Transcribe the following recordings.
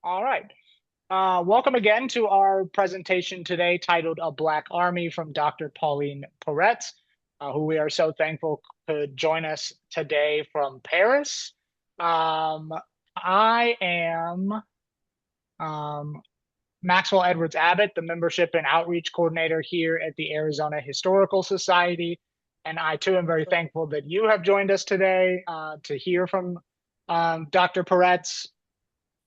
All right. Welcome again to our presentation today titled A Black Army from Dr. Pauline Peretz, who we are so thankful could join us today from Paris. I am um, Maxwell Edwards Abbott, the Membership and Outreach Coordinator here at the Arizona Historical Society. And I too am very thankful that you have joined us today to hear from Dr. Peretz.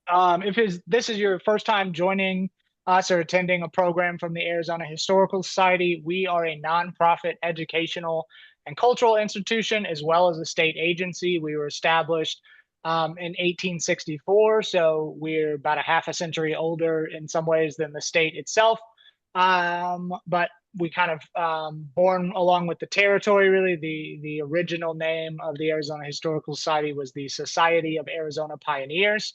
If this is your first time joining us or attending a program from the Arizona Historical Society, we are a nonprofit educational and cultural institution as well as a state agency. We were established in 1864, so we're about a half a century older in some ways than the state itself. But we kind of born along with the territory, really. The original name of the Arizona Historical Society was the Society of Arizona Pioneers.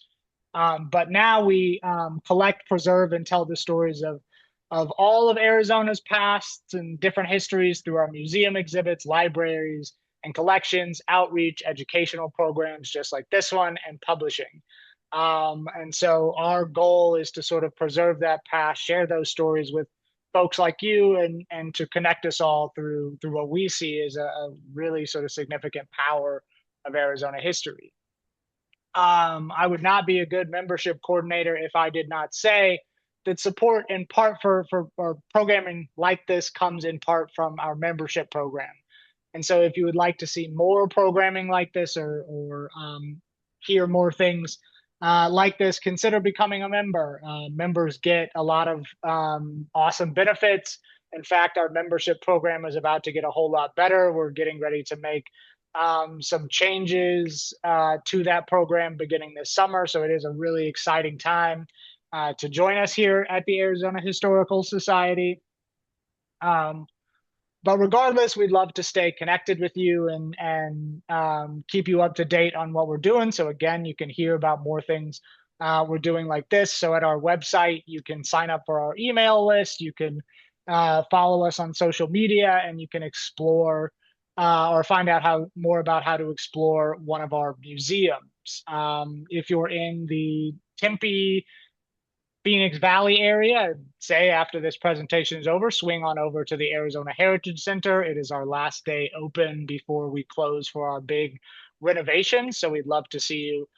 But now we collect, preserve, and tell the stories of all of Arizona's pasts and different histories through our museum exhibits, libraries, and collections, outreach, educational programs just like this one, and publishing. And so our goal is to sort of preserve that past, share those stories with folks like you, and to connect us all through what we see as a really sort of significant power of Arizona history. I would not be a good membership coordinator if I did not say that support in part for programming like this comes in part from our membership program. And so if you would like to see more programming like this or hear more things like this, consider becoming a member. Members get a lot of awesome benefits. In fact, our membership program is about to get a whole lot better. We're getting ready to make some changes to that program beginning this summer. So it is a really exciting time to join us here at the Arizona Historical Society. Um, but regardless, we'd love to stay connected with you and keep you up to date on what we're doing. So again, you can hear about more things we're doing like this. So at our website, you can sign up for our email list. You can follow us on social media, and you can explore or find out more about how to explore one of our museums. If you're in the Tempe, Phoenix Valley area, say after this presentation is over, swing on over to the Arizona Heritage Center. It is our last day open before we close for our big renovation. So we'd love to see you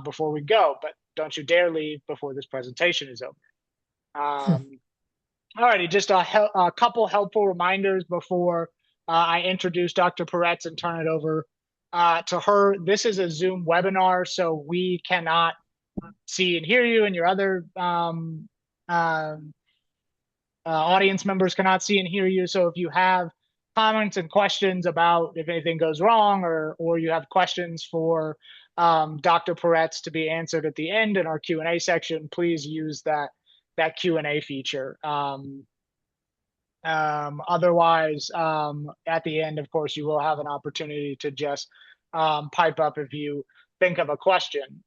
before we go, but don't you dare leave before this presentation is over. All righty, just a couple helpful reminders before I introduce Dr. Peretz and turn it over to her. This is a Zoom webinar, so we cannot see and hear you, and your other audience members cannot see and hear you. So if you have comments and questions about if anything goes wrong, or you have questions for Dr. Peretz to be answered at the end in our Q&A section, please use that Q&A feature. Otherwise, at the end, of course, you will have an opportunity to just pipe up if you think of a question.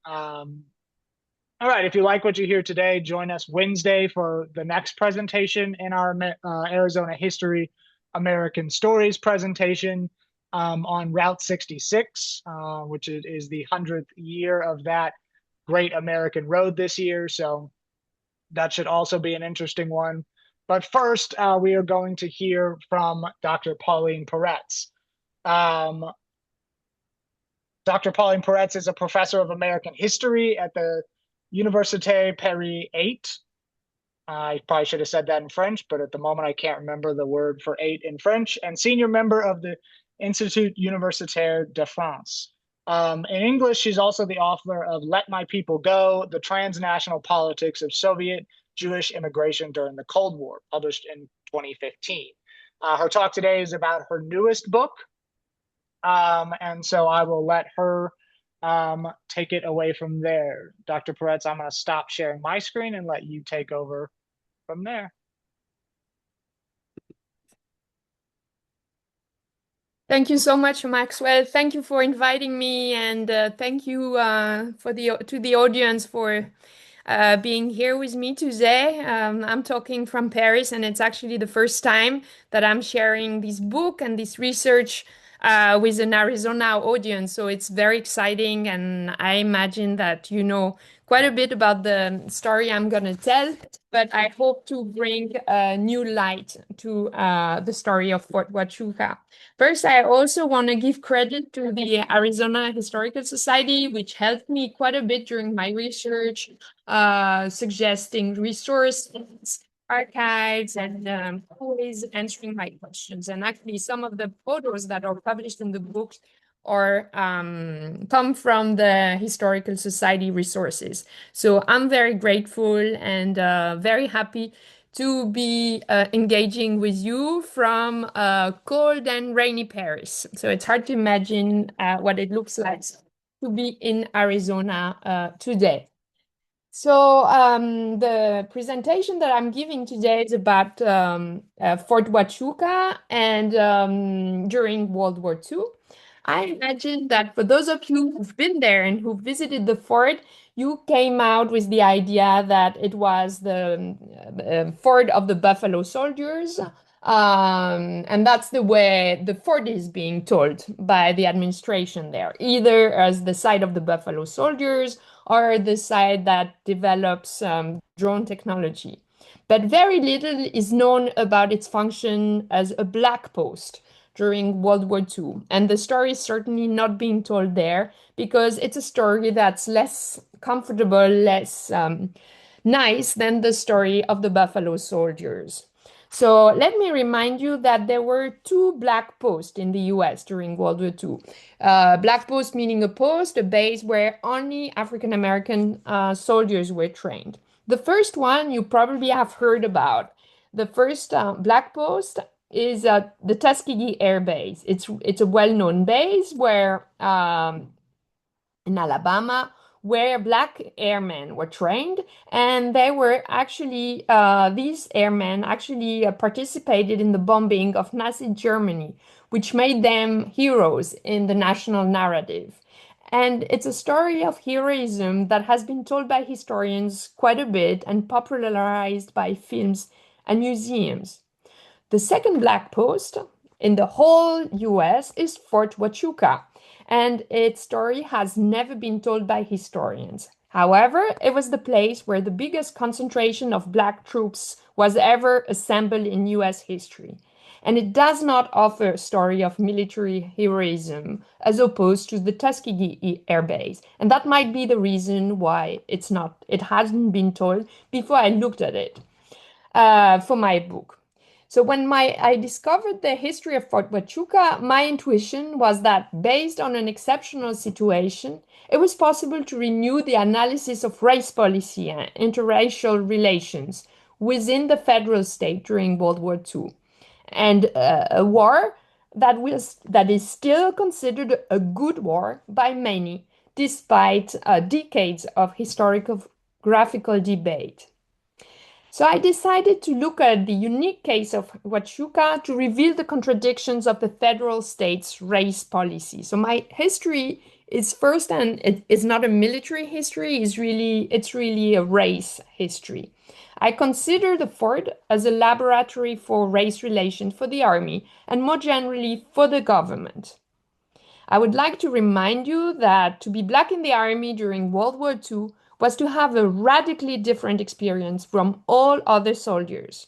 All right, if you like what you hear today, join us Wednesday for the next presentation in our Arizona History American Stories presentation on Route 66, which is the 100th year of that great American road this year. So that should also be an interesting one. But first, we are going to hear from Dr. Pauline Peretz. Dr. Pauline Peretz is a professor of American history at the Université Paris 8. I probably should have said that in French, but at the moment I can't remember the word for 8 in French, and senior member of the Institut Universitaire de France. In English, she's also the author of Let My People Go, The Transnational Politics of Soviet Jewish Immigration During the Cold War, published in 2015. Her talk today is about her newest book, and so I will let her take it away from there. Dr. Peretz, I'm going to stop sharing my screen and let you take over from there. Thank you so much, Maxwell. Thank you for inviting me, and thank you to the audience for being here with me today. I'm talking from Paris, and it's actually the first time that I'm sharing this book and this research with an Arizona audience. So it's very exciting. And I imagine that you know quite a bit about the story I'm going to tell, but I hope to bring a new light to the story of Fort Huachuca. First, I also want to give credit to the Arizona Historical Society, which helped me quite a bit during my research, suggesting resources, archives, and always answering my questions. And actually, some of the photos that are published in the book or come from the Historical Society resources. So I'm very grateful and very happy to be engaging with you from cold and rainy Paris. So it's hard to imagine what it looks like to be in Arizona today. So the presentation that I'm giving today is about Fort Huachuca and during World War II. I imagine that for those of you who've been there and who visited the fort, you came out with the idea that it was the fort of the Buffalo Soldiers. And that's the way the fort is being told by the administration there, either as the site of the Buffalo Soldiers or the side that develops drone technology. But very little is known about its function as a black post during World War II. And the story is certainly not being told there because it's a story that's less comfortable, less nice than the story of the Buffalo Soldiers. So let me remind you that there were two black posts in the US during World War II. Black post meaning a post, a base where only African American soldiers were trained. The first one you probably have heard about. The first black post is the Tuskegee Air Base. It's a well-known base where in Alabama, where black airmen were trained, and they were actually these airmen actually participated in the bombing of Nazi Germany, which made them heroes in the national narrative. And it's a story of heroism that has been told by historians quite a bit and popularized by films and museums. The second black post in the whole US is Fort Huachuca, and its story has never been told by historians. However, it was the place where the biggest concentration of black troops was ever assembled in US history. And it does not offer a story of military heroism as opposed to the Tuskegee Air Base. And that might be the reason why it hasn't been told before I looked at it for my book. So when I discovered the history of Fort Huachuca, my intuition was that based on an exceptional situation, it was possible to renew the analysis of race policy and interracial relations within the federal state during World War II, and a war that is still considered a good war by many, despite decades of historical graphical debate. So I decided to look at the unique case of Huachuca to reveal the contradictions of the federal state's race policy. So my history is first, and it is not a military history, it's really a race history. I consider the fort as a laboratory for race relations for the army and more generally for the government. I would like to remind you that to be black in the army during World War II was to have a radically different experience from all other soldiers.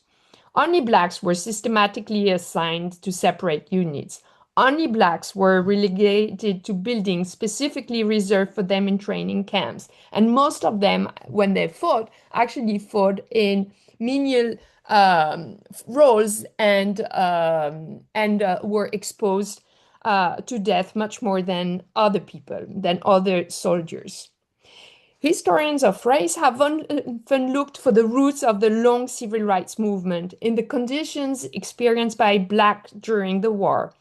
Only blacks were systematically assigned to separate units. Only blacks were relegated to buildings specifically reserved for them in training camps. And most of them, when they fought, actually fought in menial roles and were exposed to death much more than other people, than other soldiers. Historians of race have often looked for the roots of the long civil rights movement in the conditions experienced by Black during the war.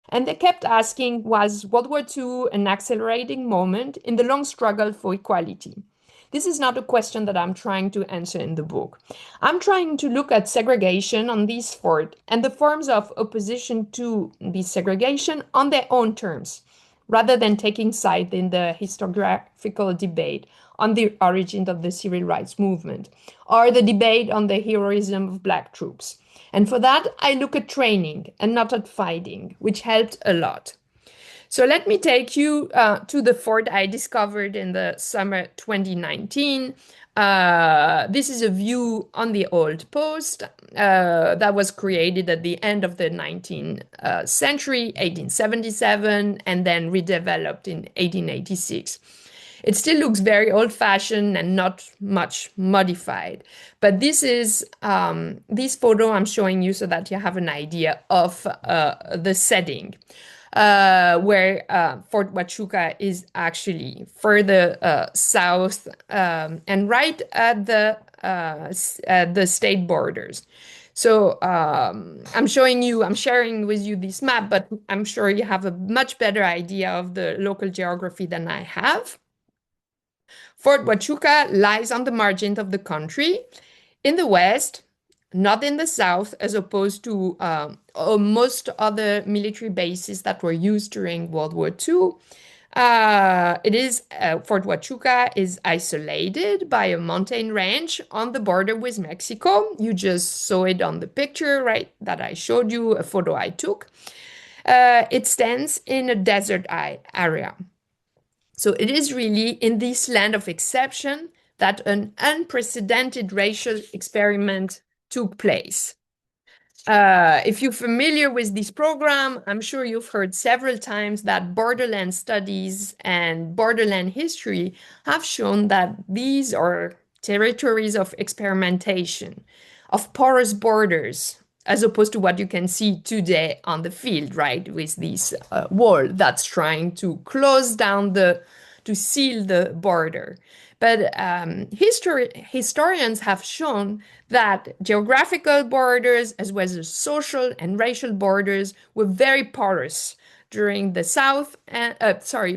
And they kept asking, was World War II an accelerating moment in the long struggle for equality? This is not a question that I'm trying to answer in the book. I'm trying to look at segregation on this fort and the forms of opposition to this segregation on their own terms, rather than taking side in the historiographical debate on the origin of the civil rights movement or the debate on the heroism of Black troops. And for that, I look at training and not at fighting, which helped a lot. So let me take you to the fort I discovered in the summer 2019. This is a view on the old post that was created at the end of the 19th century, 1877, and then redeveloped in 1886. It still looks very old-fashioned and not much modified. But this photo I'm showing you so that you have an idea of the setting where Fort Huachuca is actually further south and right at the state borders. So I'm sharing with you this map, but I'm sure you have a much better idea of the local geography than I have. Fort Huachuca lies on the margin of the country in the west, not in the south, as opposed to most other military bases that were used during World War II. Fort Huachuca is isolated by a mountain range on the border with Mexico. You just saw it on the picture, right, that I showed you, a photo I took. It stands in a desert area. So it is really in this land of exception that an unprecedented racial experiment took place. If you're familiar with this program, I'm sure you've heard several times that borderland studies and borderland history have shown that these are territories of experimentation, of porous borders, as opposed to what you can see today on the field, right, with this wall that's trying to close down to seal the border. But historians have shown that geographical borders, as well as social and racial borders, were very porous during the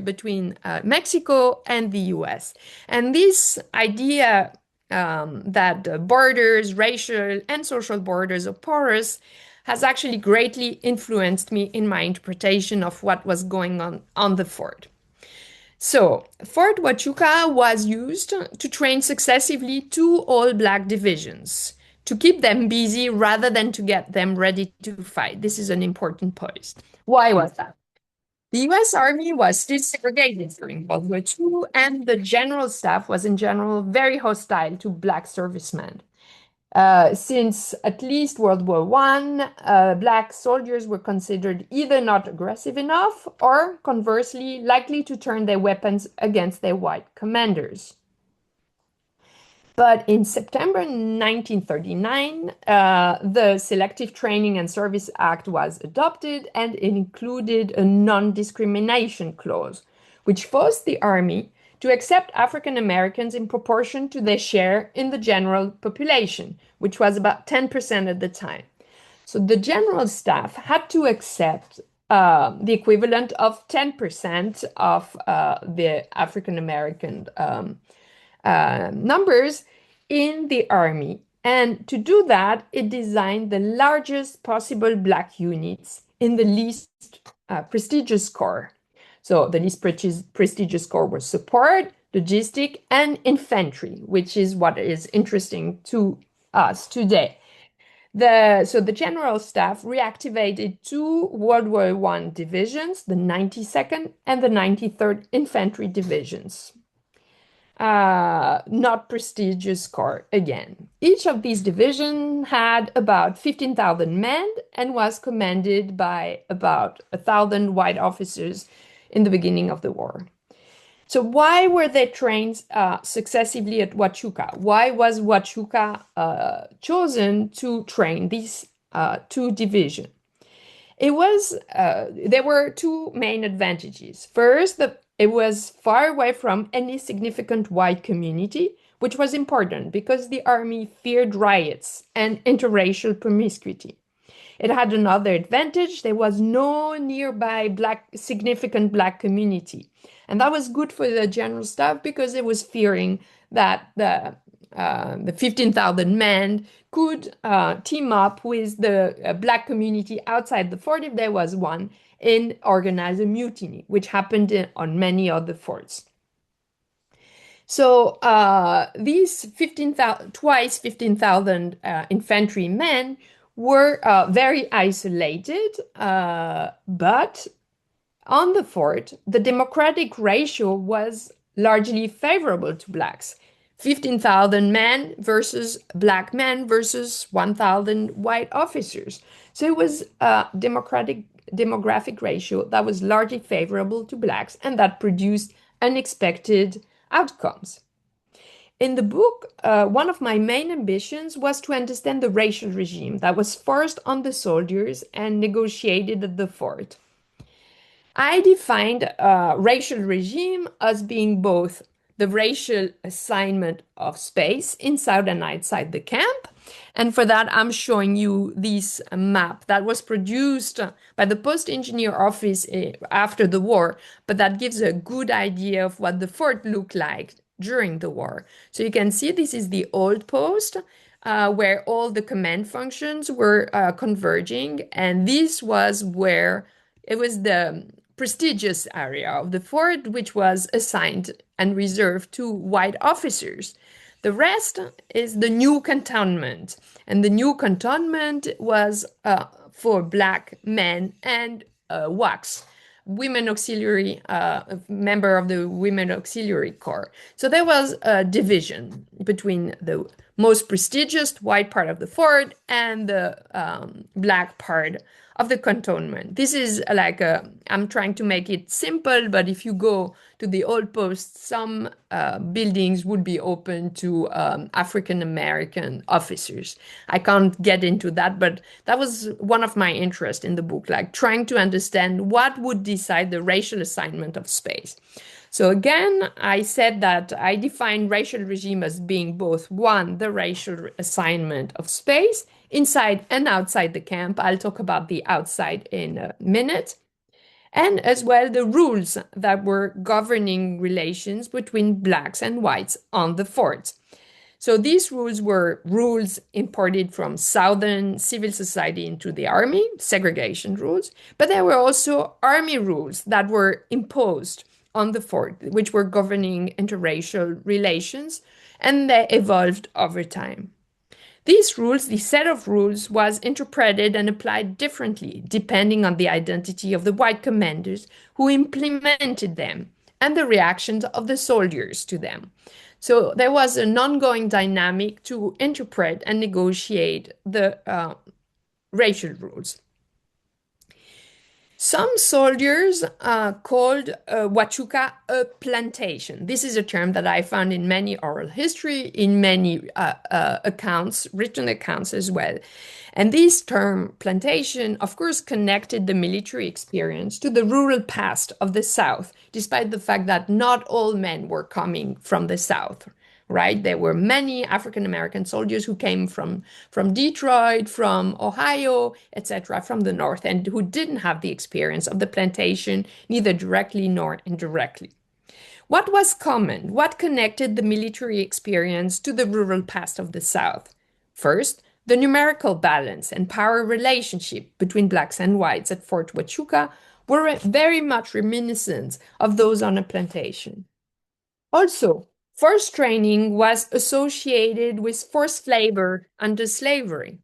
between Mexico and the US. And this idea that borders, racial and social borders are porous, has actually greatly influenced me in my interpretation of what was going on the fort. So, Fort Huachuca was used to train successively two all-black divisions to keep them busy rather than to get them ready to fight. This is an important point. Why was that? The US Army was still segregated during World War II, and the general staff was in general very hostile to black servicemen. Since at least World War I, black soldiers were considered either not aggressive enough or, conversely, likely to turn their weapons against their white commanders. But in September 1939, the Selective Training and Service Act was adopted, and it included a non-discrimination clause, which forced the Army to accept African Americans in proportion to their share in the general population, which was about 10% at the time. So the general staff had to accept the equivalent of 10% of the African American numbers in the army. And to do that, it designed the largest possible black units in the least prestigious corps. So the least prestigious corps was support, logistic, and infantry, which is what is interesting to us today. So the general staff reactivated two World War I divisions, the 92nd and the 93rd Infantry Divisions. Not prestigious corps again. Each of these divisions had about 15,000 men and was commanded by about 1,000 white officers in the beginning of the war. So why were they trained successively at Huachuca? Why was Huachuca chosen to train these two divisions? There were two main advantages. First, it was far away from any significant white community, which was important because the army feared riots and interracial promiscuity. It had another advantage. There was no nearby significant black community. And that was good for the general staff because it was fearing that the 15,000 men could team up with the black community outside the fort, if there was one, and organize a mutiny, which happened on many other forts. So these 15,000 infantry men were very isolated, but on the fort, the democratic ratio was largely favorable to blacks. 15,000 men versus black men versus 1,000 white officers. So it was a demographic ratio that was largely favorable to blacks and that produced unexpected outcomes. In the book, one of my main ambitions was to understand the racial regime that was forced on the soldiers and negotiated at the fort. I defined a racial regime as being both the racial assignment of space inside and outside the camp. And for that, I'm showing you this map that was produced by the Post Engineer Office after the war, but that gives a good idea of what the fort looked like during the war. So you can see this is the old post. Where all the command functions were converging, and this was where it was the prestigious area of the fort, which was assigned and reserved to white officers. The rest is the new cantonment, and the new cantonment was for black men and WACs, women auxiliary, member of the women auxiliary corps. So there was a division between the most prestigious white part of the fort and the black part of the cantonment. This is like I'm trying to make it simple, but if you go to the old post, some buildings would be open to African American officers. I can't get into that, but that was one of my interests in the book, like trying to understand what would decide the racial assignment of space. So again, I said that I define racial regime as being both one, the racial assignment of space inside and outside the camp. I'll talk about the outside in a minute. And as well, the rules that were governing relations between blacks and whites on the fort. So these rules were rules imported from Southern civil society into the army, segregation rules, but there were also army rules that were imposed on the fort, which were governing interracial relations, and they evolved over time. These rules, the set of rules, was interpreted and applied differently depending on the identity of the white commanders who implemented them and the reactions of the soldiers to them. So there was an ongoing dynamic to interpret and negotiate the racial rules. Some soldiers called Huachuca a plantation. This is a term that I found in many oral history, in many accounts, written accounts as well. And this term plantation, of course, connected the military experience to the rural past of the South, despite the fact that not all men were coming from the South. Right? There were many African American soldiers who came from Detroit, from Ohio, etc., from the North, and who didn't have the experience of the plantation, neither directly nor indirectly. What was common? What connected the military experience to the rural past of the South? First, the numerical balance and power relationship between blacks and whites at Fort Huachuca were very much reminiscent of those on a plantation. Also, forced training was associated with forced labor under slavery.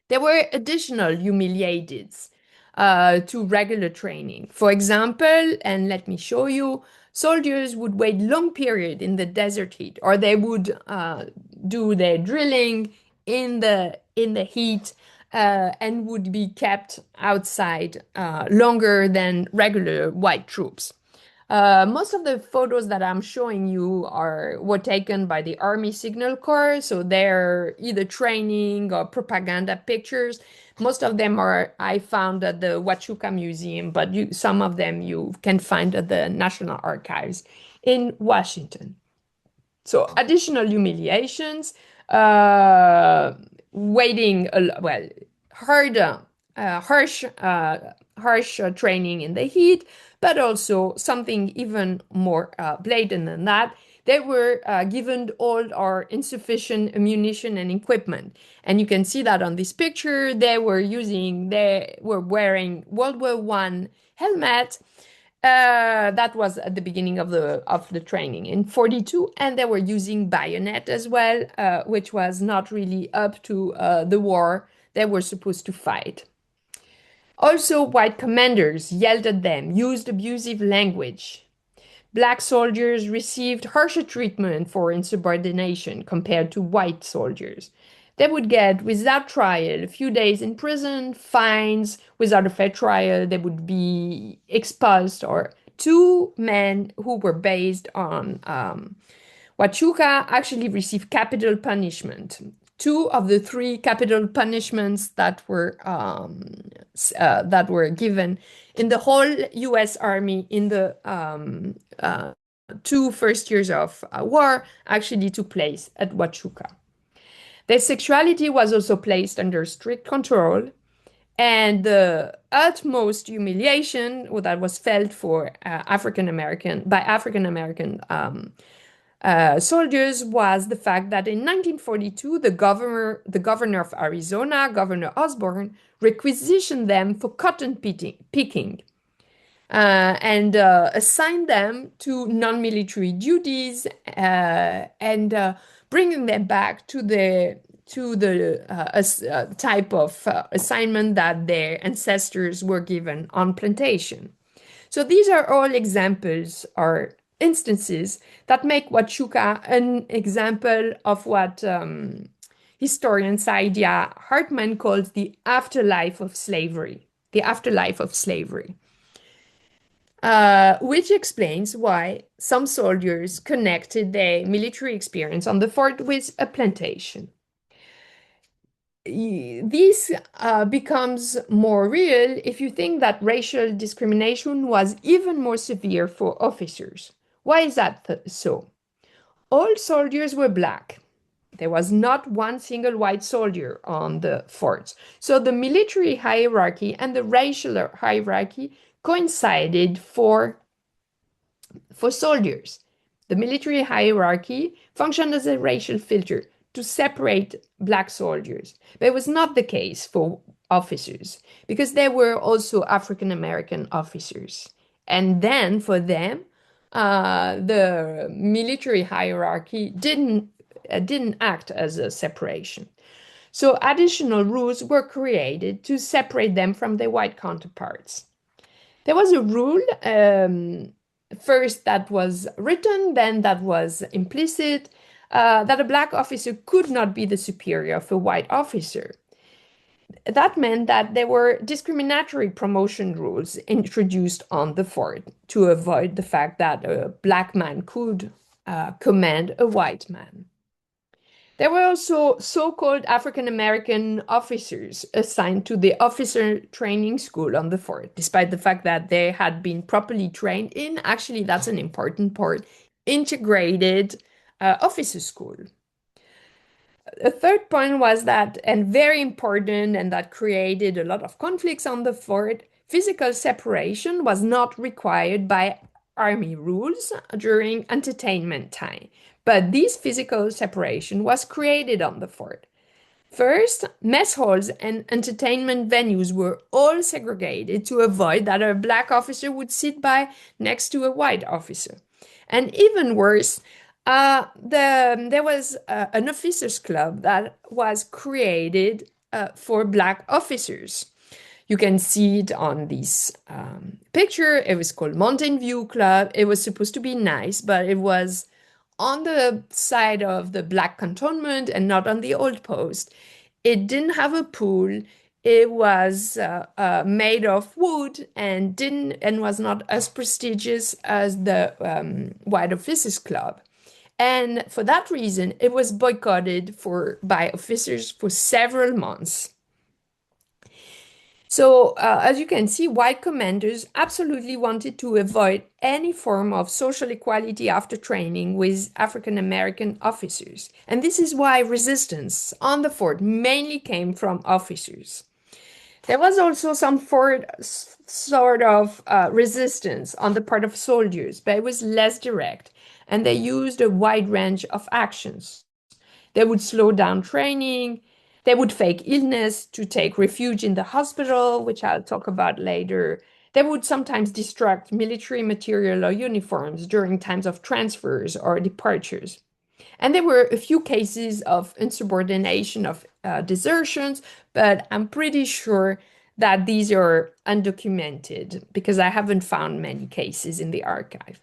There were additional humiliateds to regular training. For example, and let me show you, soldiers would wait long period in the desert heat, or they would do their drilling in the heat and would be kept outside longer than regular white troops. Most of the photos that I'm showing you were taken by the Army Signal Corps, so they're either training or propaganda pictures. Most of them I found at the Huachuca Museum, but some of them you can find at the National Archives in Washington. So additional humiliations, waiting, well, harsh training in the heat, but also something even more blatant than that. They were given old or insufficient ammunition and equipment. And you can see that on this picture. They were wearing World War I helmets That was at the beginning of the training in 42, and they were using bayonet as well, which was not really up to the war they were supposed to fight. Also, white commanders yelled at them, used abusive language. Black soldiers received harsher treatment for insubordination compared to white soldiers. They would get, without trial, a few days in prison, fines. Without a fair trial, they would be expulsed. Or two men who were based on Huachuca actually received capital punishment. Two of the three capital punishments that were given in the whole U.S. Army in the two first years of war actually took place at Huachuca. Their sexuality was also placed under strict control, and the utmost humiliation that was felt for African American soldiers was the fact that in 1942 the governor of Arizona, Governor Osborne, requisitioned them for cotton picking and assigned them to non-military duties and bringing them back to the type of assignment that their ancestors were given on plantation. So these are all examples or instances that make Huachuca an example of what historian Saidia Hartman calls the afterlife of slavery. The afterlife of slavery. Which explains why some soldiers connected their military experience on the fort with a plantation. This becomes more real if you think that racial discrimination was even more severe for officers. Why is that so? All soldiers were black. There was not one single white soldier on the forts. So the military hierarchy and the racial hierarchy coincided for soldiers. The military hierarchy functioned as a racial filter to separate black soldiers. But it was not the case for officers because there were also African American officers. And then for them, the military hierarchy didn't act as a separation. So additional rules were created to separate them from their white counterparts. There was a rule first that was written, then that was implicit, that a black officer could not be the superior of a white officer. That meant that there were discriminatory promotion rules introduced on the fort to avoid the fact that a black man could command a white man. There were also so-called African American officers assigned to the officer training school on the fort, despite the fact that they had been properly trained in, actually, that's an important part, integrated officer school. A third point was that, and very important, and that created a lot of conflicts on the fort, physical separation was not required by army rules during entertainment time. But this physical separation was created on the fort. First, mess halls and entertainment venues were all segregated to avoid that a black officer would sit by next to a white officer. And even worse, there was an officers' club that was created for black officers. You can see it on this picture. It was called Mountain View Club. It was supposed to be nice, but it was on the side of the black cantonment and not on the old post. It didn't have a pool. It was made of wood and was not as prestigious as the White Officers Club. And for that reason, it was boycotted by officers for several months. So, as you can see, white commanders absolutely wanted to avoid any form of social equality after training with African American officers. And this is why resistance on the fort mainly came from officers. There was also some sort of resistance on the part of soldiers, but it was less direct, and they used a wide range of actions. They would slow down training. They would fake illness to take refuge in the hospital, which I'll talk about later. They would sometimes destruct military material or uniforms during times of transfers or departures. And there were a few cases of insubordination, of desertions, but I'm pretty sure that these are undocumented because I haven't found many cases in the archive.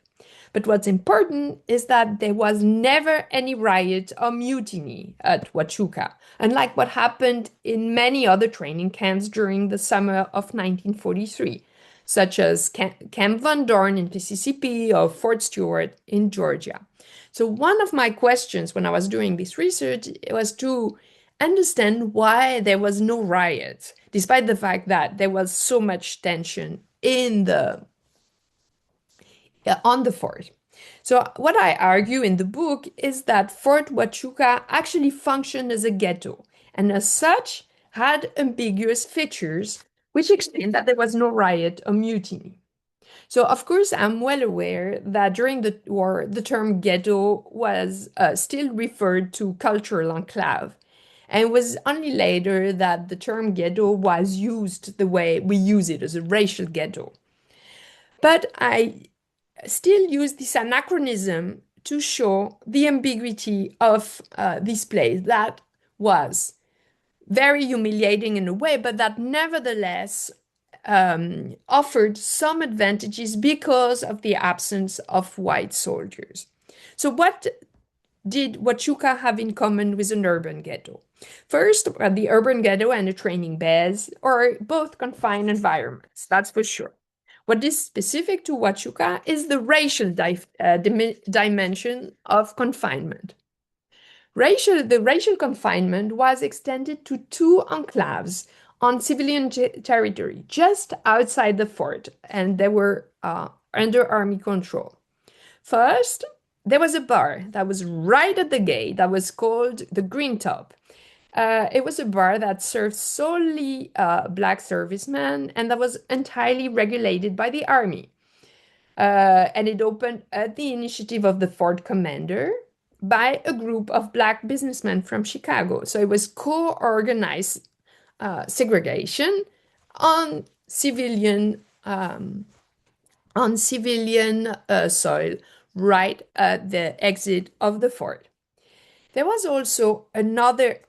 But what's important is that there was never any riot or mutiny at Huachuca, unlike what happened in many other training camps during the summer of 1943, such as Camp Van Dorn in Mississippi or Fort Stewart in Georgia. So one of my questions when I was doing this research was to understand why there was no riot, despite the fact that there was so much tension on the fort. So what I argue in the book is that Fort Huachuca actually functioned as a ghetto, and as such had ambiguous features, which explain that there was no riot or mutiny. So, of course, I'm well aware that during the war, the term ghetto was still referred to cultural enclave. And it was only later that the term ghetto was used the way we use it as a racial ghetto. But I still use this anachronism to show the ambiguity of this place that was very humiliating in a way, but that nevertheless offered some advantages because of the absence of white soldiers. So, what did Huachuca have in common with an urban ghetto? First, the urban ghetto and the training base are both confined environments, that's for sure. What is specific to Huachuca is the racial dimension of confinement. The racial confinement was extended to two enclaves on civilian territory just outside the fort, and they were under army control. First, there was a bar that was right at the gate that was called the Green Top. It was a bar that served solely black servicemen and that was entirely regulated by the army. And it opened at the initiative of the fort commander by a group of black businessmen from Chicago. So it was co-organized segregation on civilian soil right at the exit of the fort. There was also another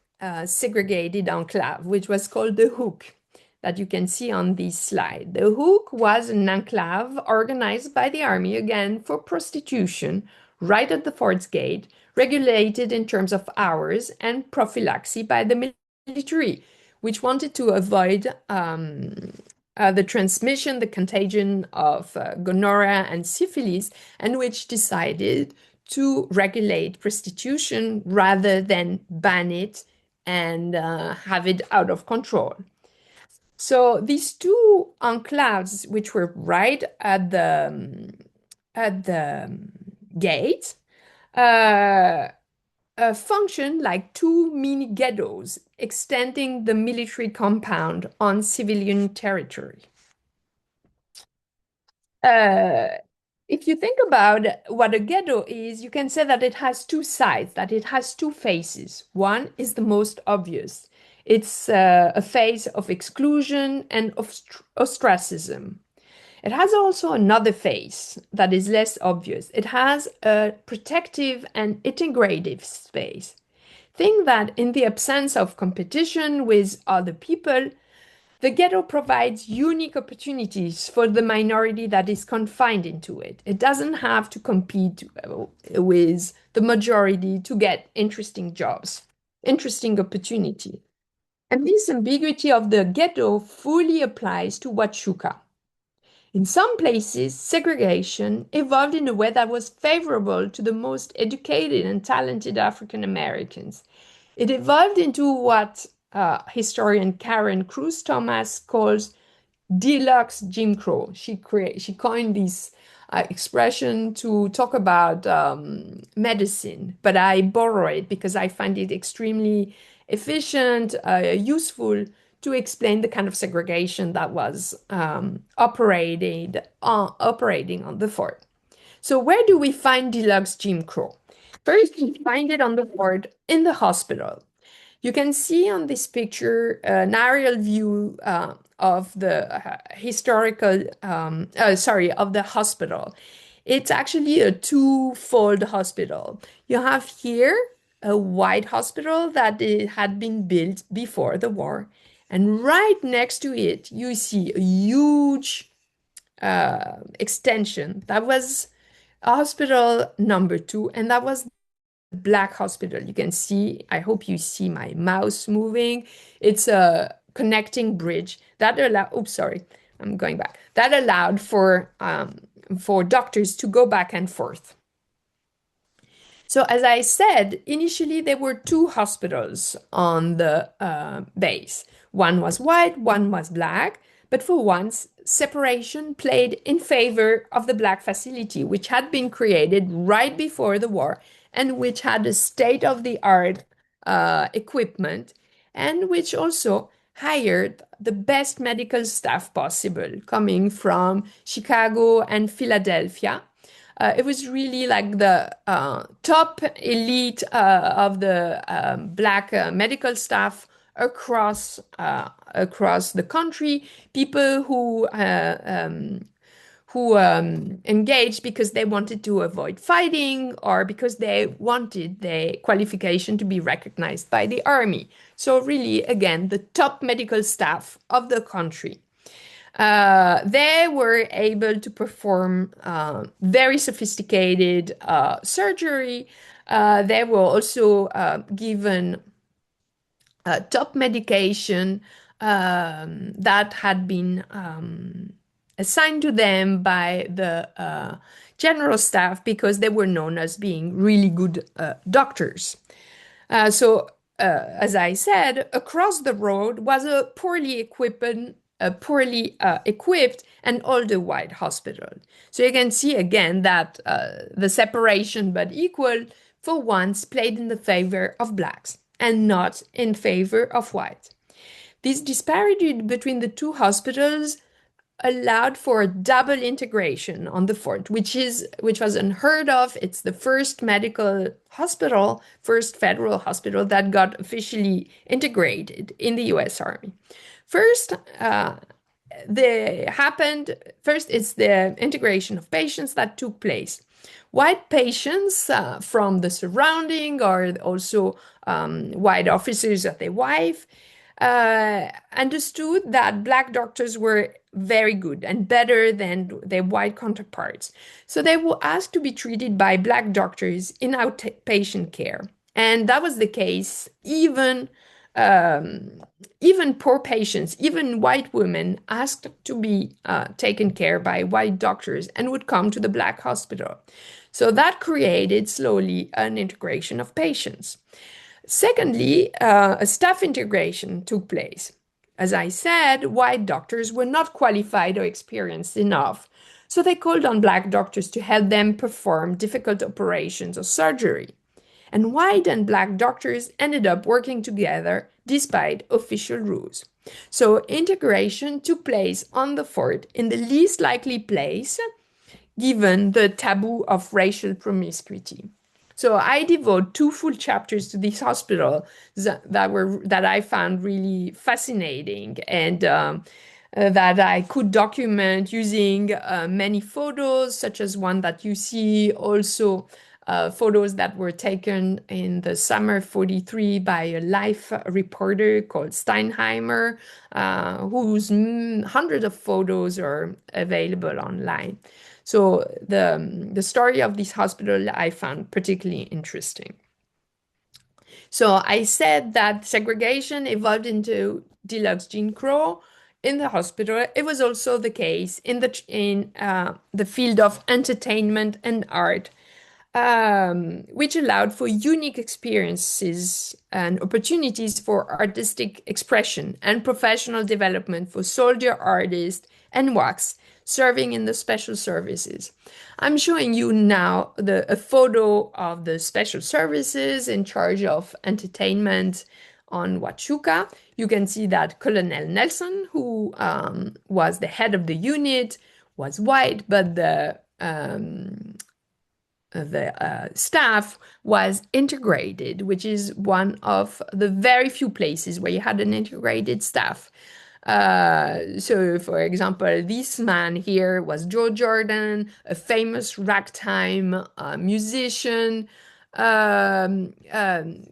segregated enclave, which was called the Hook, that you can see on this slide. The Hook was an enclave organized by the army, again, for prostitution, right at the fort's gate, regulated in terms of hours and prophylaxis by the military, which wanted to avoid the transmission, the contagion of gonorrhea and syphilis, and which decided to regulate prostitution rather than ban it and have it out of control. So these two enclaves, which were right at the gate, functioned like two mini ghettos extending the military compound on civilian territory. If you think about what a ghetto is, you can say that it has two sides, that it has two faces. One is the most obvious. It's a phase of exclusion and of ostracism. It has also another phase that is less obvious. It has a protective and integrative space. Think that in the absence of competition with other people, the ghetto provides unique opportunities for the minority that is confined into it. It doesn't have to compete with the majority to get interesting jobs, interesting opportunity. And this ambiguity of the ghetto fully applies to Huachuca. In some places, segregation evolved in a way that was favorable to the most educated and talented African Americans. It evolved into what historian Karen Cruz Thomas calls deluxe Jim Crow. She coined this expression to talk about medicine, but I borrow it because I find it extremely efficient, useful to explain the kind of segregation that was operating on the fort. So where do we find deluxe Jim Crow? First, we find it on the fort in the hospital. You can see on this picture an aerial view of the of the hospital. It's actually a two-fold hospital. You have here a white hospital that had been built before the war, and right next to it, you see a huge extension. That was hospital number two, and that was black hospital. You can see, I hope you see my mouse moving. It's a connecting bridge that allowed, oops, sorry, I'm going back. That allowed for doctors to go back and forth. So, as I said, initially there were two hospitals on the base. One was white, one was black, but for once, separation played in favor of the black facility, which had been created right before the war and which had a state-of-the-art equipment and which also hired the best medical staff possible coming from Chicago and Philadelphia. It was really like the top elite of the black medical staff across the country. People who engaged because they wanted to avoid fighting or because they wanted their qualification to be recognized by the army. So really, again, the top medical staff of the country. They were able to perform very sophisticated surgery. They were also given top medication that had been assigned to them by the general staff because they were known as being really good doctors. As I said, across the road was a poorly equipped and older white hospital. So you can see again that the separation but equal for once played in the favor of blacks and not in favor of whites. This disparity between the two hospitals allowed for a double integration on the fort, which was unheard of. It's the first medical hospital, first federal hospital that got officially integrated in the U.S. Army. First, it's the integration of patients that took place. White patients from the surrounding or also white officers of their wife understood that black doctors were very good and better than their white counterparts. So they were asked to be treated by black doctors in outpatient care. And that was the case even poor patients, even white women asked to be taken care by white doctors and would come to the black hospital. So that created slowly an integration of patients. Secondly, a staff integration took place. As I said, white doctors were not qualified or experienced enough, so they called on black doctors to help them perform difficult operations or surgery. And white and black doctors ended up working together despite official rules. So integration took place on the fort in the least likely place, given the taboo of racial promiscuity. So I devote two full chapters to this hospital that I found really fascinating and that I could document using many photos, such as one that you see, also photos that were taken in the summer 43 by a life reporter called Steinheimer, whose hundreds of photos are available online. So the story of this hospital I found particularly interesting. So I said that segregation evolved into deluxe Jim Crow in the hospital. It was also the case in the field of entertainment and art, which allowed for unique experiences and opportunities for artistic expression and professional development for soldier artists and WACs serving in the special services. I'm showing you now a photo of the special services in charge of entertainment on Huachuca. You can see that Colonel Nelson, who was the head of the unit, was white, but the staff was integrated, which is one of the very few places where you had an integrated staff. So, for example, this man here was Joe Jordan, a famous ragtime musician.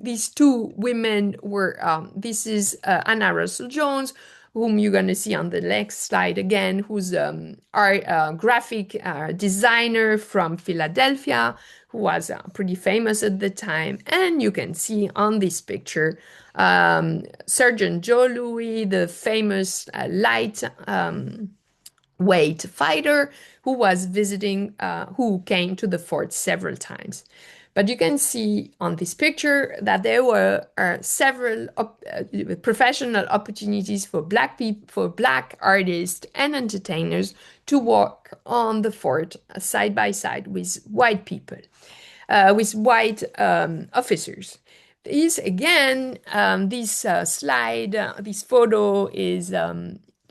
These two women were, this is Anna Russell Jones, whom you're going to see on the next slide again, who's our graphic designer from Philadelphia, who was pretty famous at the time. And you can see on this picture Sergeant Joe Louis, the famous light weight fighter who was visiting, who came to the fort several times. But you can see on this picture that there were several professional opportunities for black people, for black artists and entertainers to work on the fort side by side with white people, with white officers. This again, this slide, this photo is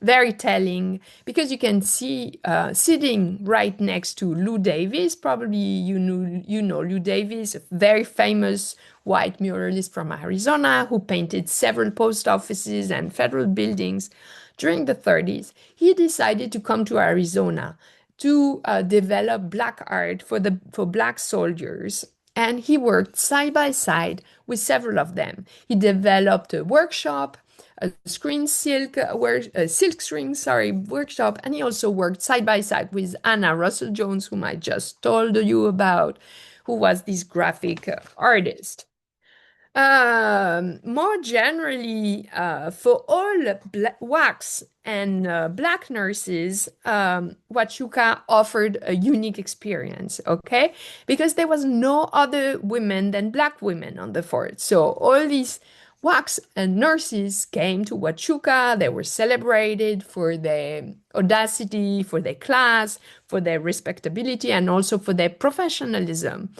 very telling because you can see sitting right next to Lou Davis. Probably you know Lou Davis, a very famous white muralist from Arizona who painted several post offices and federal buildings during the 30s. He decided to come to Arizona to develop black art for black soldiers, and he worked side by side with several of them. He developed a workshop, a silk screen, workshop, and he also worked side by side with Anna Russell Jones, whom I just told you about, who was this graphic artist. More generally, for all wax and black nurses, Huachuca offered a unique experience, okay? Because there was no other women than black women on the fort. So all these wax and nurses came to Huachuca. They were celebrated for their audacity, for their class, for their respectability, and also for their professionalism.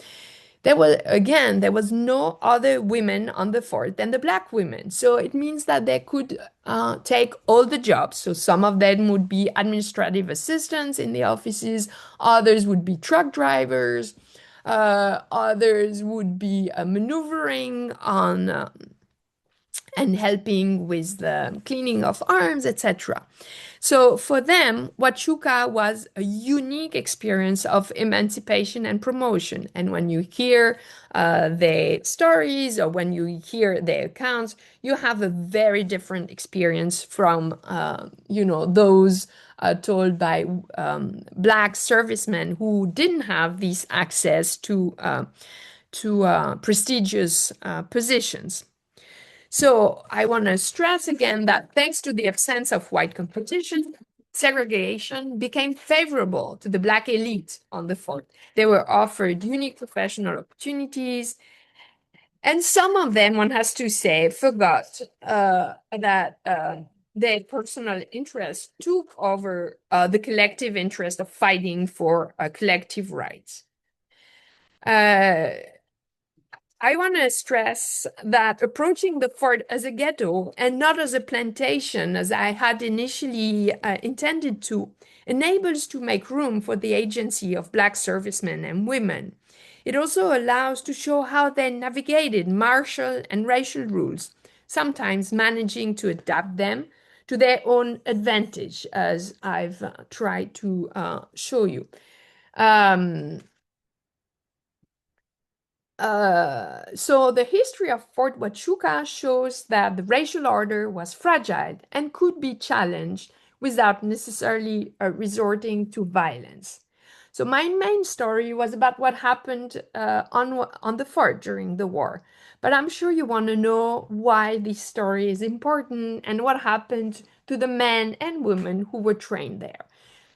There was no other women on the fort than the black women. So it means that they could take all the jobs. So some of them would be administrative assistants in the offices, others would be truck drivers, others would be maneuvering on and helping with the cleaning of arms, etc. So for them, Huachuca was a unique experience of emancipation and promotion. And when you hear their stories or when you hear their accounts, you have a very different experience from, those told by black servicemen who didn't have this access to prestigious positions. So I want to stress again that thanks to the absence of white competition, segregation became favorable to the black elite on the fort. They were offered unique professional opportunities, and some of them, one has to say, forgot that their personal interest took over the collective interest of fighting for collective rights. I want to stress that approaching the fort as a ghetto and not as a plantation, as I had initially intended to, enables to make room for the agency of black servicemen and women. It also allows to show how they navigated martial and racial rules, sometimes managing to adapt them to their own advantage, as I've tried to show you. So the history of Fort Huachuca shows that the racial order was fragile and could be challenged without necessarily resorting to violence. So my main story was about what happened on the fort during the war. But I'm sure you want to know why this story is important and what happened to the men and women who were trained there.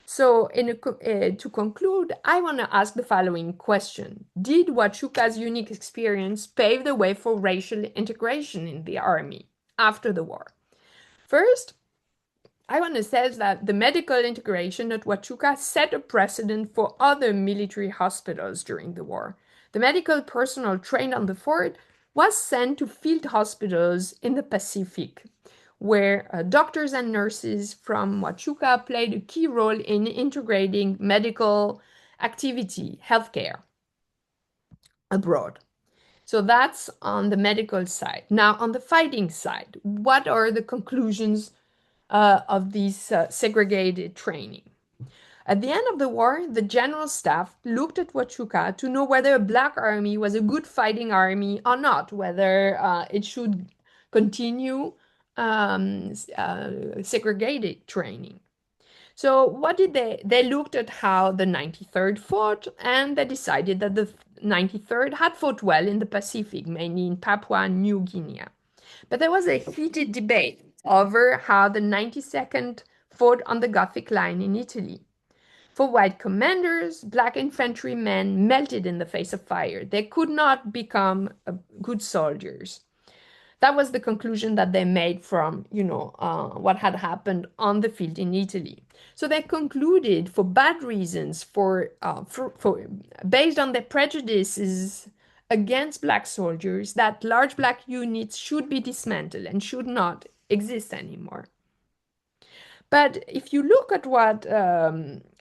So, to conclude, I want to ask the following question. Did Huachuca's unique experience pave the way for racial integration in the army after the war? First, I want to say that the medical integration at Huachuca set a precedent for other military hospitals during the war. The medical personnel trained on the fort was sent to field hospitals in the Pacific, where doctors and nurses from Huachuca played a key role in integrating medical activity, healthcare. abroad. So that's on the medical side. Now, on the fighting side, what are the conclusions of this segregated training? At the end of the war, the general staff looked at Huachuca to know whether a black army was a good fighting army or not, whether it should continue segregated training. So what did they? They looked at how the 93rd fought, and they decided that the 93rd had fought well in the Pacific, mainly in Papua New Guinea. But there was a heated debate over how the 92nd fought on the Gothic line in Italy. For white commanders, black infantrymen melted in the face of fire. They could not become good soldiers. That was the conclusion that they made from, what had happened on the field in Italy. So they concluded, for bad reasons, based on their prejudices against black soldiers, that large black units should be dismantled and should not exist anymore. But if you look at what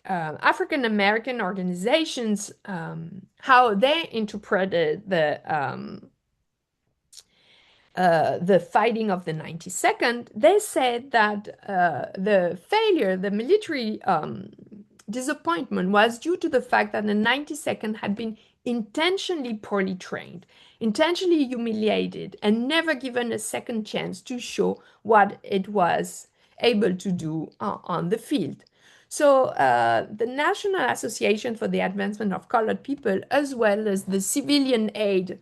African American organizations, how they interpreted the fighting of the 92nd, they said that the failure, the military disappointment, was due to the fact that the 92nd had been intentionally poorly trained, intentionally humiliated, and never given a second chance to show what it was able to do on the field. So the National Association for the Advancement of Colored People, as well as the Civilian Aid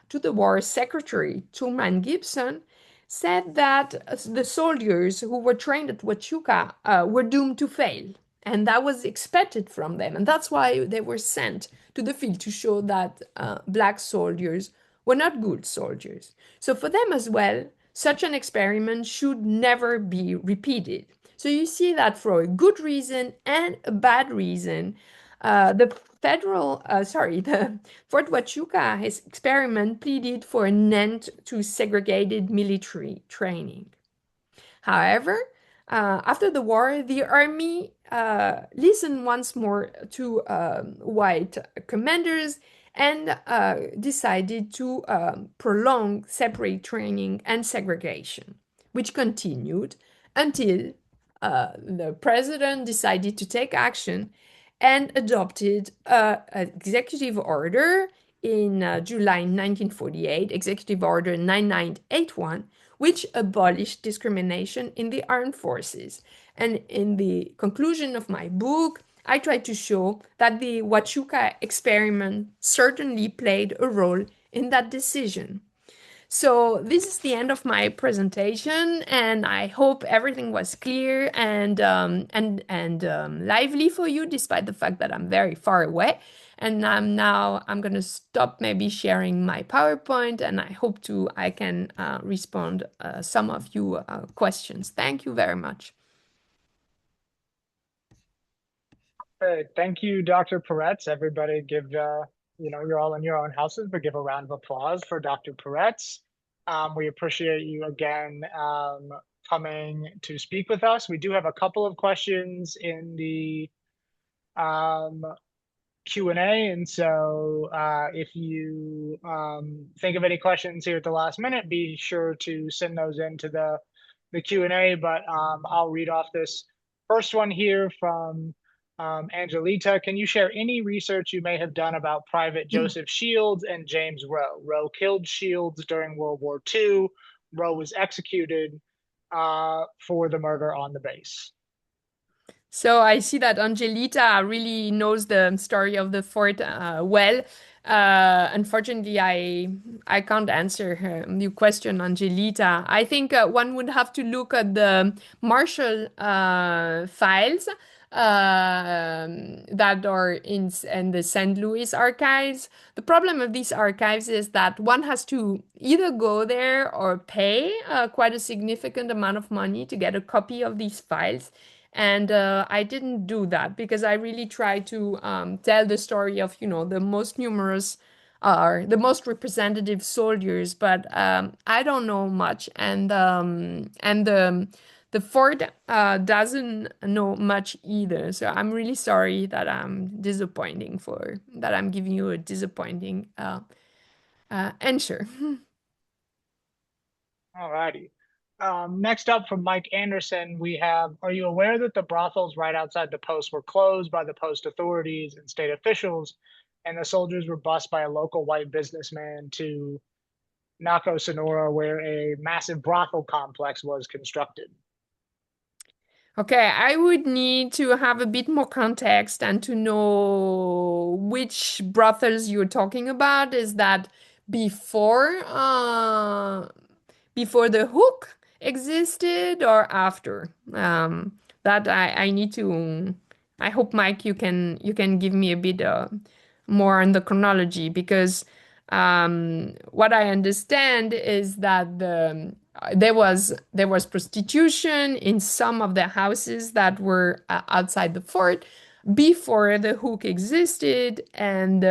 to the War Secretary, Truman Gibson, said that the soldiers who were trained at Huachuca were doomed to fail. And that was expected from them. And that's why they were sent to the field to show that black soldiers were not good soldiers. So for them as well, such an experiment should never be repeated. So you see that for a good reason and a bad reason, the the Fort Huachuca experiment pleaded for an end to segregated military training. However, after the war, the army listened once more to white commanders and decided to prolong separate training and segregation, which continued until the president decided to take action and adopted an executive order in July 1948, Executive Order 9981, which abolished discrimination in the armed forces. And in the conclusion of my book, I try to show that the Huachuca experiment certainly played a role in that decision. So this is the end of my presentation, and I hope everything was clear and lively for you, despite the fact that I'm very far away. And I'm gonna stop maybe sharing my PowerPoint, and I can respond some of you questions. Thank you very much. Thank you, Dr. Peretz. Everybody give, you're all in your own houses, but give a round of applause for Dr. Peretz. We appreciate you again coming to speak with us. We do have a couple of questions in the Q&A. And so if you think of any questions here at the last minute, be sure to send those into the Q&A. But I'll read off this first one here from Angelita. Can you share any research you may have done about Private Joseph Shields and James Rowe? Rowe killed Shields during World War II. Rowe was executed for the murder on the base. So I see that Angelita really knows the story of the fort well. Unfortunately, I can't answer your question, Angelita. I think one would have to look at the Marshall files that are in the St. Louis archives. The problem of these archives is that one has to either go there or pay quite a significant amount of money to get a copy of these files. And I didn't do that because I really try to tell the story of, the most numerous or the most representative soldiers, but I don't know much. And the fort doesn't know much either. So I'm really sorry that I'm giving you a disappointing answer. Alrighty. Next up from Mike Anderson, we have, are you aware that the brothels right outside the post were closed by the post authorities and state officials, and the soldiers were bused by a local white businessman to Naco, Sonora, where a massive brothel complex was constructed? Okay, I would need to have a bit more context and to know which brothels you're talking about. Is that before before the hook existed or after? That I need to. I hope Mike, you can give me a bit more on the chronology because what I understand is that there was prostitution in some of the houses that were outside the fort before the hook existed, and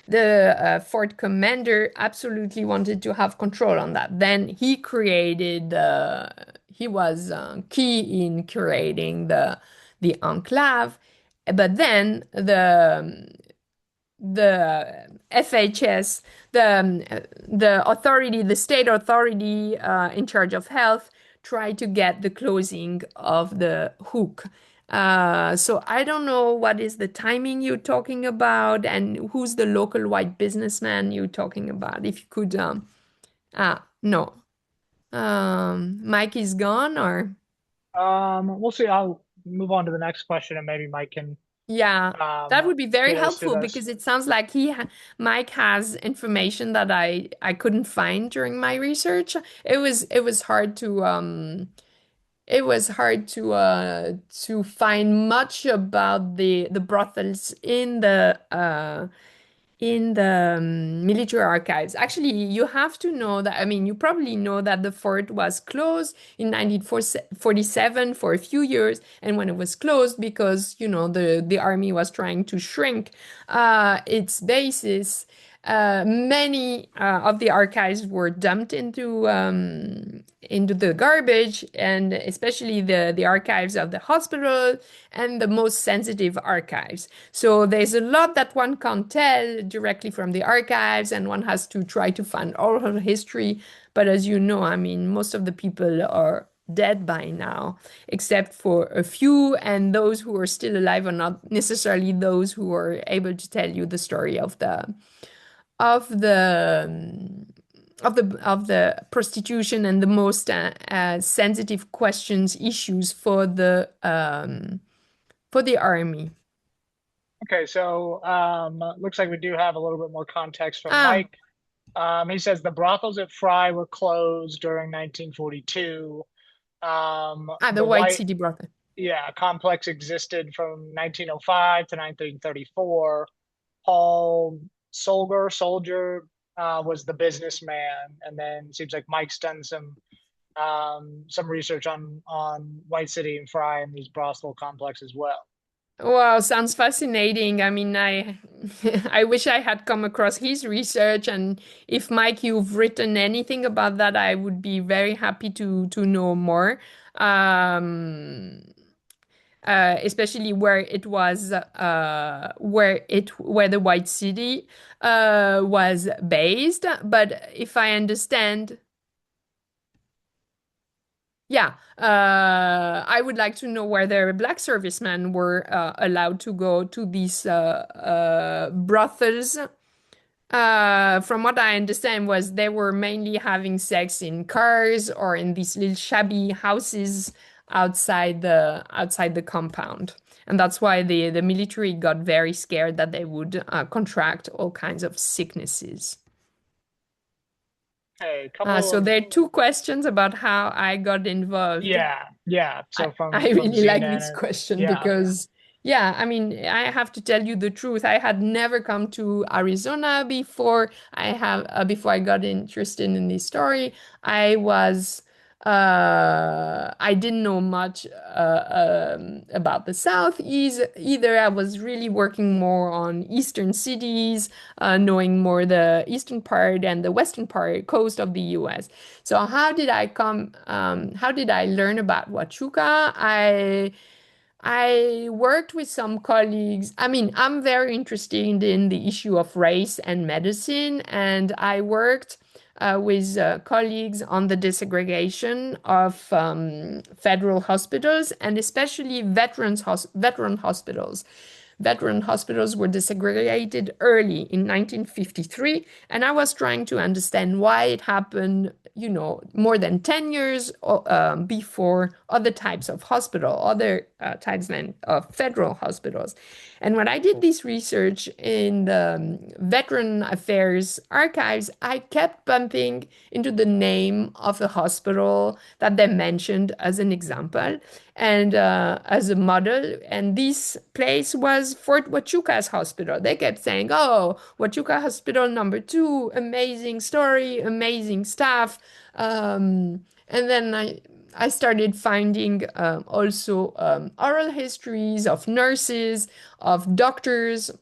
the fort commander absolutely wanted to have control on that. Then he was key in curating the enclave, but then the FHS, the authority, the state authority in charge of health, tried to get the closing of the hook. So I don't know what is the timing you're talking about and who's the local white businessman you're talking about. If you could, no, Mike is gone or? We'll see. I'll move on to the next question, and maybe Mike can Yeah, um, that would be very get us through helpful this. because it sounds like Mike has information that I couldn't find during my research. It was hard to find much about the brothels in the military archives. Actually, you have to know that, I mean, you probably know that the fort was closed in 1947 for a few years. And when it was closed, because, the army was trying to shrink its bases, many of the archives were dumped into the garbage, and especially the archives of the hospital and the most sensitive archives. So there's a lot that one can't tell directly from the archives, and one has to try to find oral history. But as you know, I mean, most of the people are dead by now, except for a few, and those who are still alive are not necessarily those who are able to tell you the story of the of the prostitution and the most sensitive questions issues for the army. Okay, so looks like we do have a little bit more context from Ah, Mike. He says the brothels at Fry were closed during 1942. the The White white, City brothel. yeah, complex existed from 1905 to 1934. Paul Soldier was the businessman, and then it seems like Mike's done some research on White City and Fry and these brothel complex as well. Wow, sounds fascinating. I mean, I wish I had come across his research, and if Mike, you've written anything about that, I would be very happy to know more. Um, Especially where it was where the White City was based. But if I understand, yeah, I would like to know whether black servicemen were allowed to go to these brothels. From what I understand was they were mainly having sex in cars or in these little shabby houses outside the compound. And that's why the military got very scared that they would contract all kinds of sicknesses. Okay, a So couple of there are two questions about how I got involved. yeah. I, So I from really like CNN, this and question yeah, because, yeah, I mean, I have to tell you the truth. I had never come to Arizona before. Before I got interested in this story. I was I didn't know much about the South either. I was really working more on eastern cities, knowing more the eastern part and the western part, coast of the US. So how did I learn about Huachuca? I worked with some colleagues. I mean, I'm very interested in the issue of race and medicine, and I worked with colleagues on the desegregation of federal hospitals and especially veteran hospitals. Veteran hospitals were desegregated early in 1953, and I was trying to understand why it happened, more than 10 years before other types of hospital, other types of federal hospitals. And when I did this research in the Veteran Affairs archives, I kept bumping into the name of a hospital that they mentioned as an example and as a model. And this place was Fort Huachuca's hospital. They kept saying, "Oh, Huachuca Hospital number two, amazing story, amazing staff." And then I started finding also oral histories of nurses, of doctors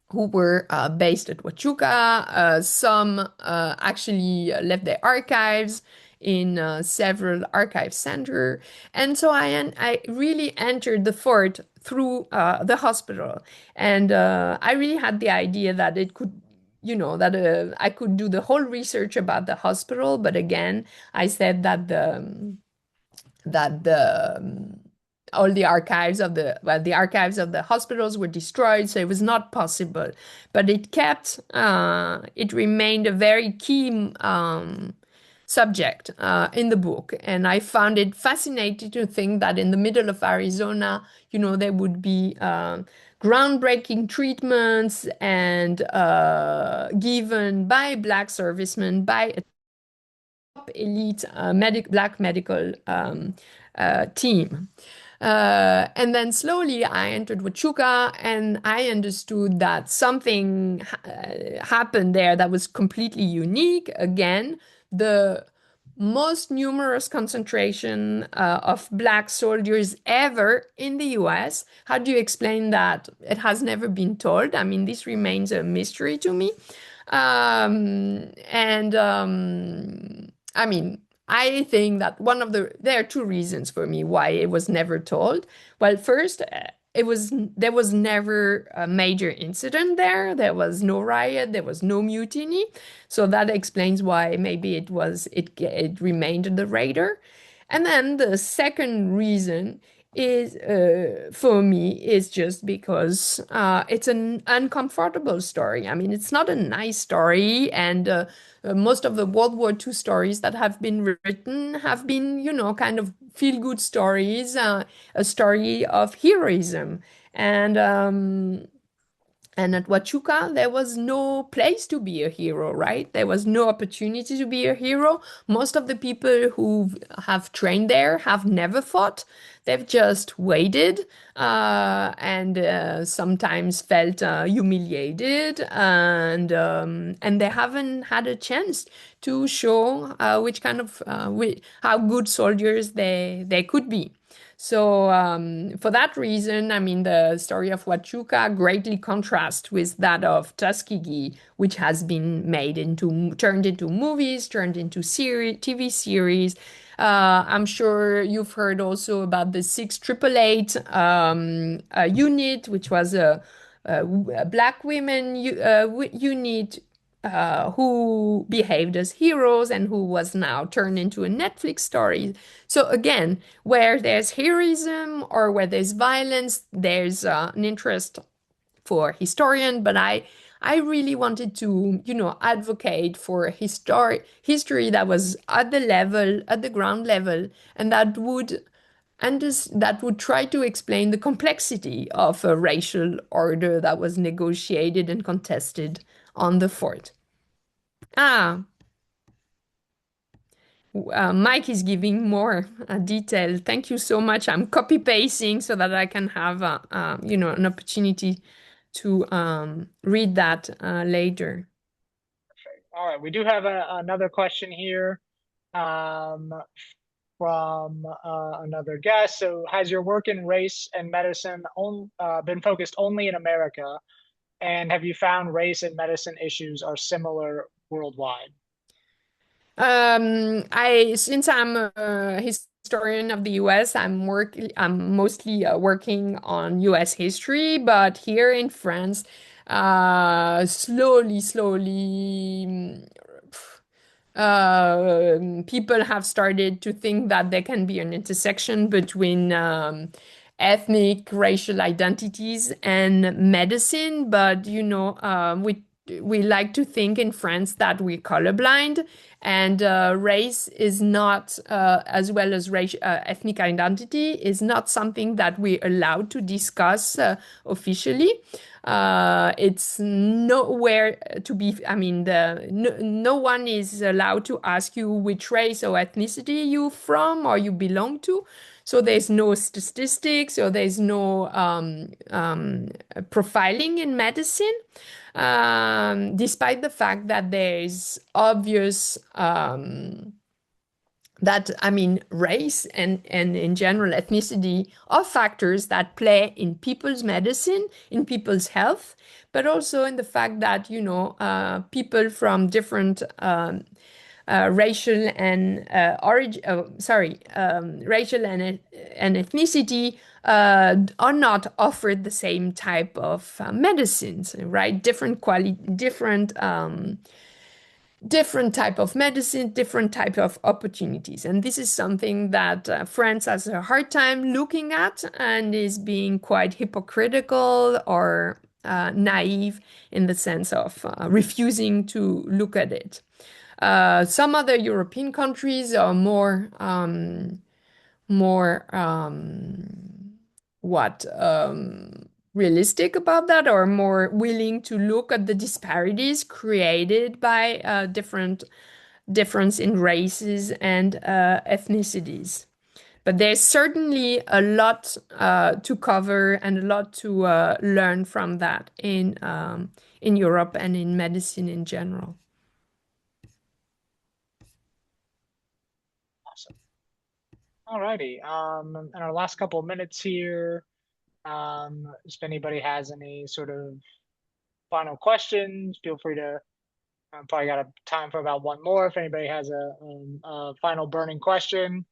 who were based at Huachuca. Some actually left their archives in several archive center. And so I really entered the fort through the hospital. And I really had the idea that it could, that I could do the whole research about the hospital. But again, I said that the all the archives of the archives of the hospitals were destroyed, so it was not possible. But it remained a very key subject in the book, and I found it fascinating to think that in the middle of Arizona, there would be groundbreaking treatments and given by Black servicemen, by elite black medical team. And then slowly I entered Huachuca and I understood that something happened there that was completely unique. Again, the most numerous concentration of black soldiers ever in the US. How do you explain that? It has never been told. I mean, this remains a mystery to me. And I mean, I think that there are two reasons for me why it was never told. Well, first, there was never a major incident there. There was no riot, there was no mutiny. So that explains why maybe it remained the radar. And then the second reason is for me is just because it's an uncomfortable story. I mean, it's not a nice story, and most of the World War II stories that have been written have been, kind of feel-good stories, a story of heroism. And and at Huachuca, there was no place to be a hero, right? There was no opportunity to be a hero. Most of the people who have trained there have never fought. They've just waited and sometimes felt humiliated, and they haven't had a chance to show how good soldiers they could be. So for that reason, I mean, the story of Huachuca greatly contrasts with that of Tuskegee, which has been turned into movies, turned into TV series. I'm sure you've heard also about the 6888 unit, which was a black women unit who behaved as heroes and who was now turned into a Netflix story. So again, where there's heroism or where there's violence, there's an interest for historian. But I really wanted to, advocate for history that was at the ground level, and that would try to explain the complexity of a racial order that was negotiated and contested on the fort. Ah, Mike is giving more detail. Thank you so much. I'm copy pasting so that I can have an opportunity to read that later. All right, we do have another question here. um, from another guest. So, has your work in race and medicine been focused only in America? And have you found race and medicine issues are similar worldwide? Since I'm a historian of the US, I'm mostly working on US history, but here in France, slowly, people have started to think that there can be an intersection between ethnic, racial identities and medicine. But we like to think in France that we're colorblind, and race is not, as well as race, ethnic identity, is not something that we're allowed to discuss officially. It's nowhere to be, I mean, no one is allowed to ask you which race or ethnicity you from or you belong to. So there's no statistics or there's no profiling in medicine, despite the fact that there's obvious that I mean race and in general ethnicity are factors that play in people's medicine, in people's health, but also in the fact that people from different racial and racial and ethnicity are not offered the same type of medicines, right? Different type of medicine, different type of opportunities. And this is something that France has a hard time looking at and is being quite hypocritical or naive in the sense of refusing to look at it. Some other European countries are more what realistic about that, or more willing to look at the disparities created by difference in races and ethnicities. But there's certainly a lot to cover and a lot to learn from that in Europe and in medicine in general. Awesome. Alrighty. In our last couple of minutes here, if anybody has any sort of final questions, feel free to. Probably got a time for about one more. If anybody has a final burning question,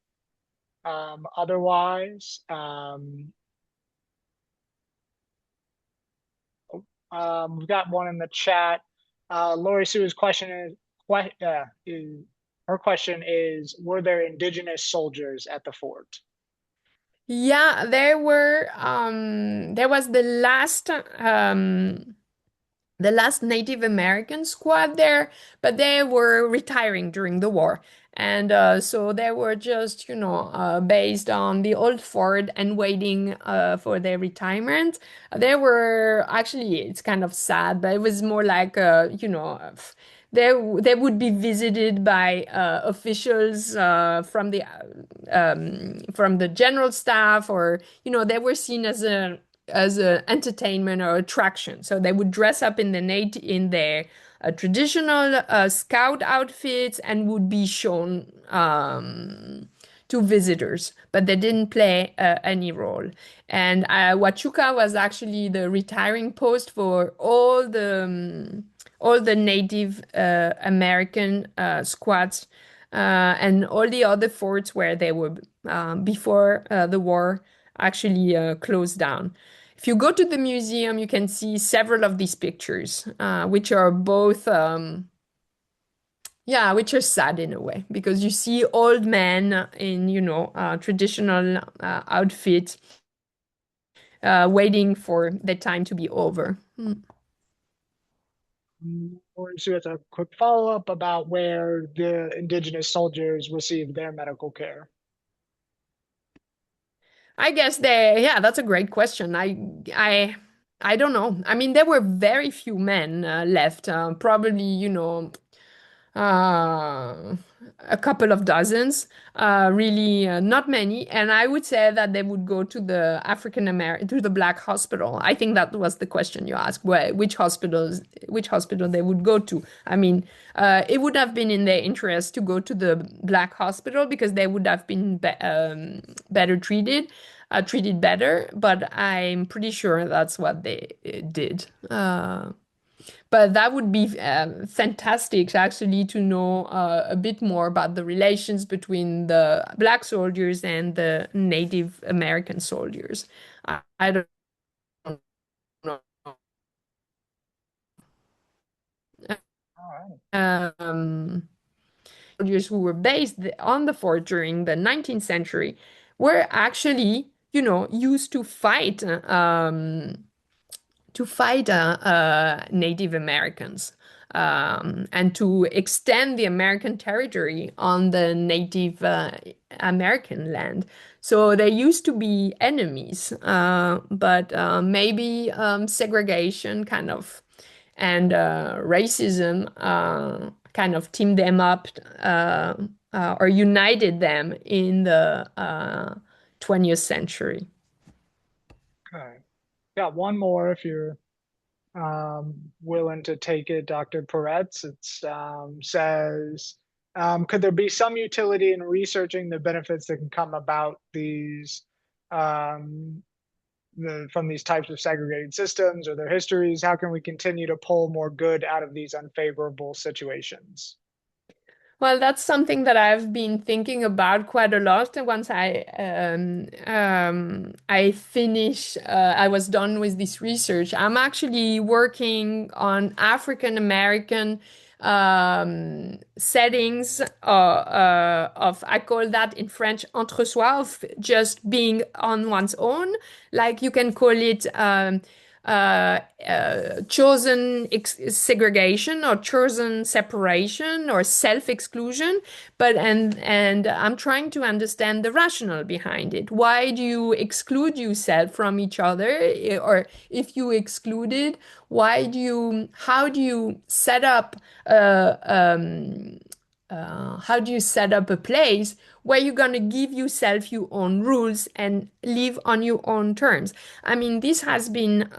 otherwise, we've got one in the chat. Lori Sue's question is her question is: were there indigenous soldiers at the fort? Yeah, there was the last Native American squad there, but they were retiring during the war. And so they were just, based on the old fort and waiting for their retirement. They were actually, it's kind of sad, but it was more like, they would be visited by officials from the general staff, or they were seen as a entertainment or attraction. So they would dress up in their traditional scout outfits and would be shown to visitors, but they didn't play any role. And Huachuca was actually the retiring post for all the Native American squads and all the other forts where they were before the war actually closed down. If you go to the museum, you can see several of these pictures, which are both, yeah, which are sad in a way, because you see old men in, traditional outfit, waiting for the time to be over. Lori Sue has a quick follow up about where the indigenous soldiers received their medical care. I guess yeah, that's a great question. I don't know. I mean, there were very few men left. Probably, uh, a couple of dozens, really not many. And I would say that they would go to the African American, to the Black hospital. I think that was the question you asked, where, which hospital they would go to. I mean, it would have been in their interest to go to the Black hospital because they would have been better treated. Treated better, but I'm pretty sure that's what they did. But that would be fantastic, actually, to know a bit more about the relations between the Black soldiers and the Native American soldiers. I don't know. All right. Um, Soldiers who were based on the fort during the 19th century were actually, used to fight Native Americans and to extend the American territory on the Native American land. So they used to be enemies, but maybe segregation kind of and racism kind of teamed them up or united them in the 20th century. Okay. Got one more if you're willing to take it, Dr. Peretz. It says, could there be some utility in researching the benefits that can come about um, from these types of segregated systems or their histories? How can we continue to pull more good out of these unfavorable situations? Well, that's something that I've been thinking about quite a lot. Once I finish, I was done with this research. I'm actually working on African American settings of, I call that in French, entre soi, of just being on one's own. Like you can call it chosen segregation or chosen separation or self-exclusion, but and I'm trying to understand the rationale behind it. Why do you exclude yourself from each other? Or if you excluded, how do you set up uh, um, how do you set up a place where you're going to give yourself your own rules and live on your own terms? I mean, this has been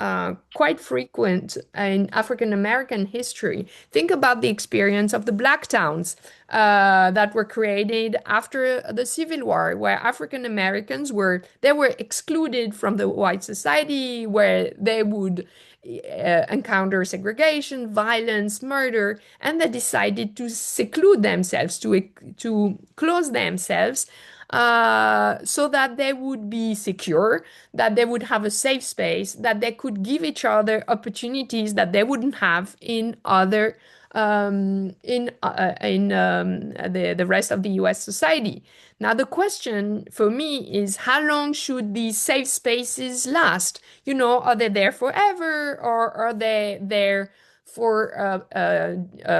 quite frequent in African American history. Think about the experience of the black towns that were created after the Civil War, where African Americans were excluded from the white society, where they would encounter segregation, violence, murder, and they decided to seclude themselves, to close themselves, so that they would be secure, that they would have a safe space, that they could give each other opportunities that they wouldn't have in other in the rest of the U.S. society. Now, the question for me is how long should these safe spaces last? Are they there forever or are they there for a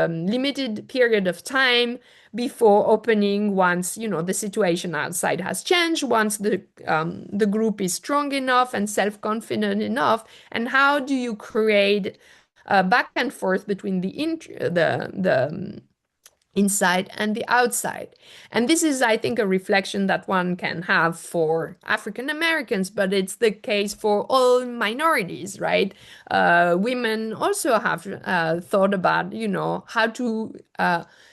limited period of time before opening once, the situation outside has changed, once the group is strong enough and self-confident enough? And how do you create back and forth between the inside and the outside? And this is, I think, a reflection that one can have for African Americans, but it's the case for all minorities, right? Women also have thought about, how to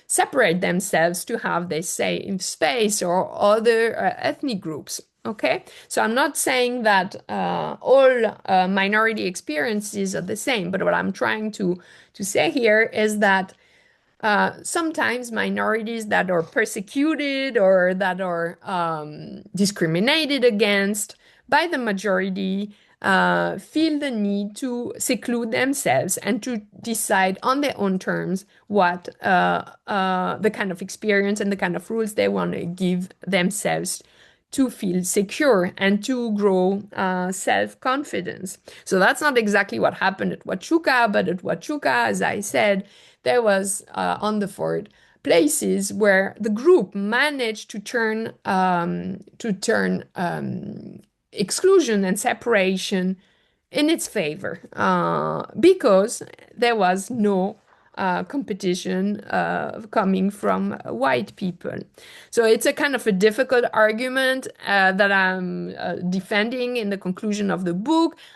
separate themselves to have the same space or other ethnic groups. Okay, so I'm not saying that all minority experiences are the same, but what I'm trying to say here is that sometimes minorities that are persecuted or that are discriminated against by the majority feel the need to seclude themselves and to decide on their own terms what the kind of experience and the kind of rules they want to give themselves to feel secure and to grow self-confidence. So that's not exactly what happened at Huachuca, but at Huachuca, as I said, there was on the fort places where the group managed to turn exclusion and separation in its favor because there was no competition coming from white people. So it's a kind of a difficult argument that I'm defending in the conclusion of the book.